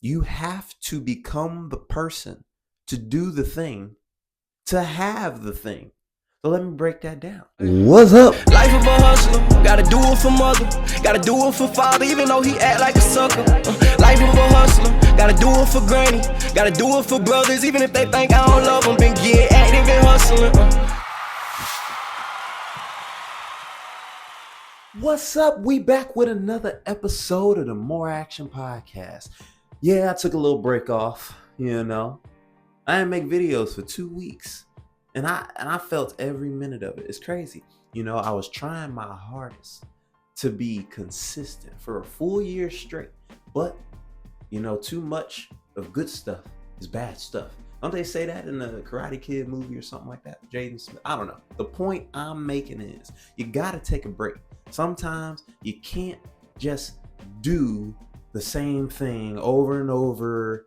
You have to become the person to do the thing, to have the thing. So let me break that down. What's up? Life of a hustler, gotta do it for mother, gotta do it for father, even though he act like a sucker. Life of a hustler, gotta do it for granny, gotta do it for brothers, even if they think I don't love them. Been getting active and hustling. What's up? We back with another episode of the More Action Podcast. Yeah, I took a little break off, I didn't make videos for 2 weeks. And I felt every minute of it. It's crazy. I was trying my hardest to be consistent for a full year straight. But, too much of good stuff is bad stuff. Don't they say that in the Karate Kid movie or something like that? Jaden Smith. I don't know. The point I'm making is you got to take a break. Sometimes you can't just do the same thing over and over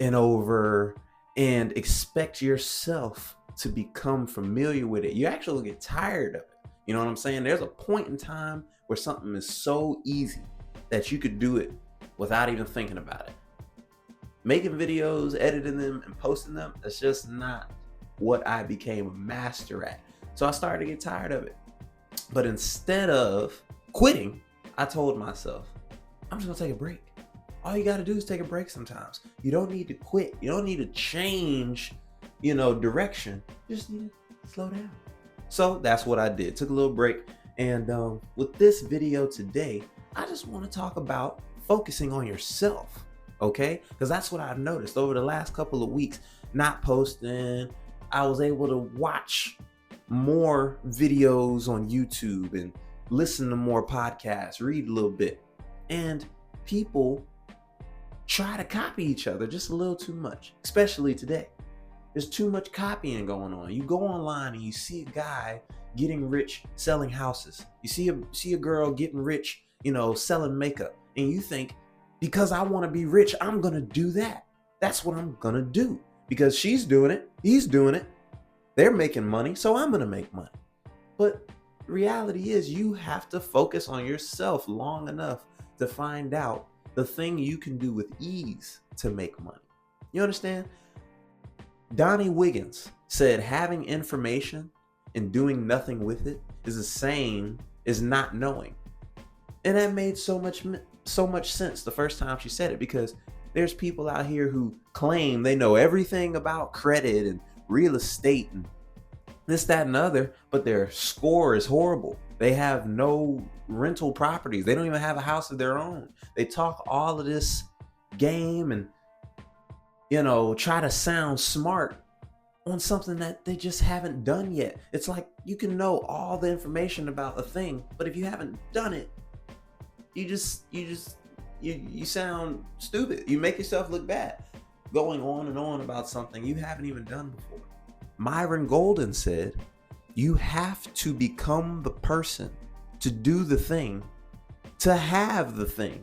and over and expect yourself to become familiar with it. You actually get tired of it. You know what I'm saying? There's a point in time where something is so easy that you could do it without even thinking about it. Making videos, editing them, and posting them, that's just not what I became a master at. So I started to get tired of it. But instead of quitting, I told myself, I'm just gonna take a break. All you gotta do is take a break sometimes. You don't need to quit. You don't need to change, direction. You just need to slow down. So that's what I did. Took a little break. And with this video today, I just want to talk about focusing on yourself. Okay? Because that's what I've noticed over the last couple of weeks. Not posting, I was able to watch more videos on YouTube and listen to more podcasts, read a little bit. And people try to copy each other just a little too much, especially today. There's too much copying going on. You go online and you see a guy getting rich selling houses. You see a girl getting rich, selling makeup. And you think, because I want to be rich, I'm going to do that. That's what I'm going to do. Because she's doing it, he's doing it. They're making money, so I'm going to make money. But reality is you have to focus on yourself long enough to find out the thing you can do with ease to make money. You understand? Donnie Wiggins said having information and doing nothing with it is the same as not knowing. And that made so much sense the first time she said it, because there's people out here who claim they know everything about credit and real estate and this, that, and other, but their score is horrible. They have no rental properties. They don't even have a house of their own. They talk all of this game and, try to sound smart on something that they just haven't done yet. It's like you can know all the information about a thing, but if you haven't done it, you sound stupid. You make yourself look bad going on and on about something you haven't even done before. Myron Golden said, you have to become the person to do the thing, to have the thing.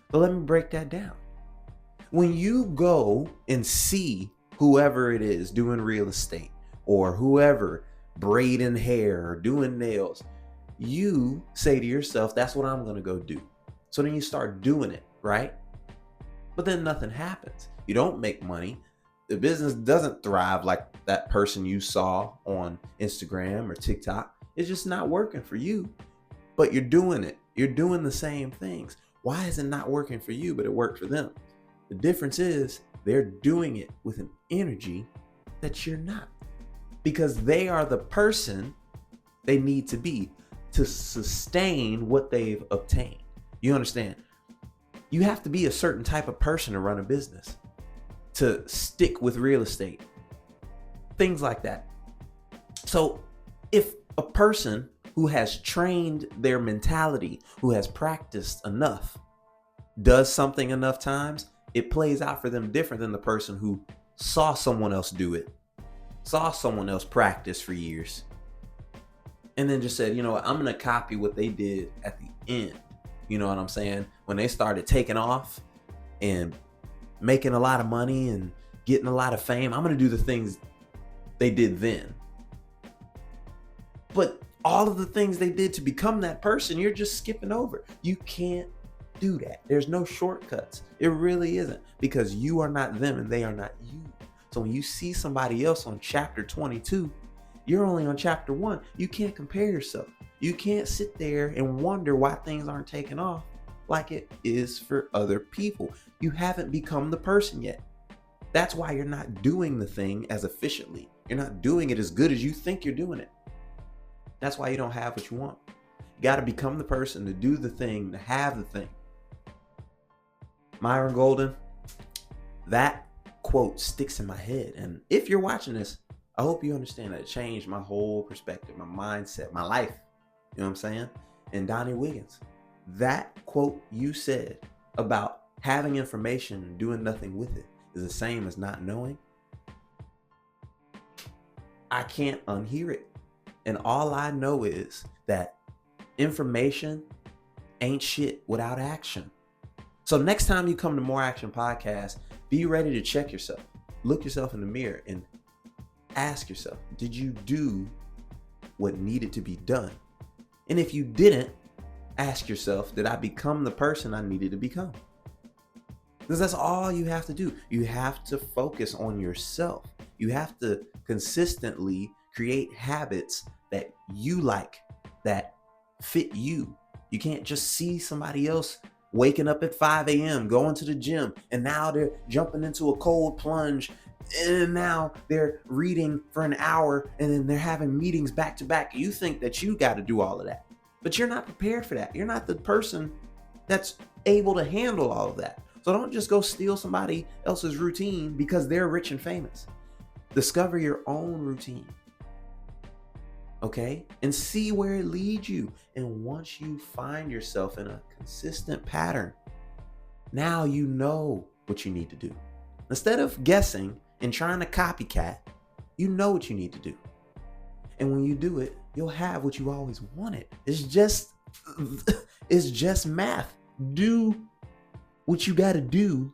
But let me break that down. When you go and see whoever it is doing real estate or whoever braiding hair or doing nails, you say to yourself, that's what I'm going to go do. So then you start doing it, right? But then nothing happens. You don't make money. The business doesn't thrive like that person you saw on Instagram or TikTok. It's just not working for you, but you're doing it. You're doing the same things. Why is it not working for you, but it worked for them? The difference is they're doing it with an energy that you're not, because they are the person they need to be to sustain what they've obtained. You understand? You have to be a certain type of person to run a business, to stick with real estate, things like that. So if a person who has trained their mentality, who has practiced enough, does something enough times, it plays out for them different than the person who saw someone else do it, saw someone else practice for years, and then just said, I'm going to copy what they did at the end. You know what I'm saying? When they started taking off and making a lot of money and getting a lot of fame, I'm going to do the things they did then. But all of the things they did to become that person, you're just skipping over. You can't do that. There's no shortcuts. It really isn't, because you are not them and they are not you. So when you see somebody else on chapter 22, you're only on chapter 1. You can't compare yourself. You can't sit there and wonder why things aren't taking off like it is for other people. You haven't become the person yet. That's why you're not doing the thing as efficiently. You're not doing it as good as you think you're doing it. That's why you don't have what you want. You got to become the person to do the thing, to have the thing. Myron Golden, that quote sticks in my head. And if you're watching this, I hope you understand that it changed my whole perspective, my mindset, my life. You know what I'm saying? And Donnie Wiggins, that quote you said about having information and doing nothing with it is the same as not knowing. I can't unhear it. And all I know is that information ain't shit without action. So next time you come to More Action Podcast, be ready to check yourself. Look yourself in the mirror and ask yourself, did you do what needed to be done? And if you didn't, ask yourself, did I become the person I needed to become? Because that's all you have to do. You have to focus on yourself. You have to consistently create habits that you like, that fit you. You can't just see somebody else waking up at 5 a.m., going to the gym, and now they're jumping into a cold plunge, and now they're reading for an hour, and then they're having meetings back to back. You think that you got to do all of that, but you're not prepared for that. You're not the person that's able to handle all of that. So don't just go steal somebody else's routine because they're rich and famous. Discover your own routine. Okay? And see where it leads you. And once you find yourself in a consistent pattern, now you know what you need to do. Instead of guessing and trying to copycat, you know what you need to do. And when you do it, you'll have what you always wanted. It's just math. Do what you got to do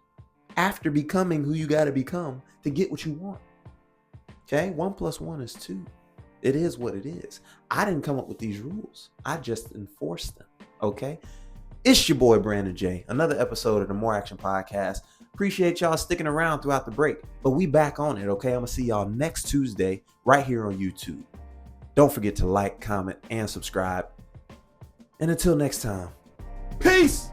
after becoming who you got to become to get what you want. Okay? 1 + 1 is 2. It is what it is. I didn't come up with these rules. I just enforced them. Okay? It's your boy, Brandon J. Another episode of the More Action Podcast. Appreciate y'all sticking around throughout the break. But we back on it, okay? I'm going to see y'all next Tuesday right here on YouTube. Don't forget to like, comment, and subscribe. And until next time, peace!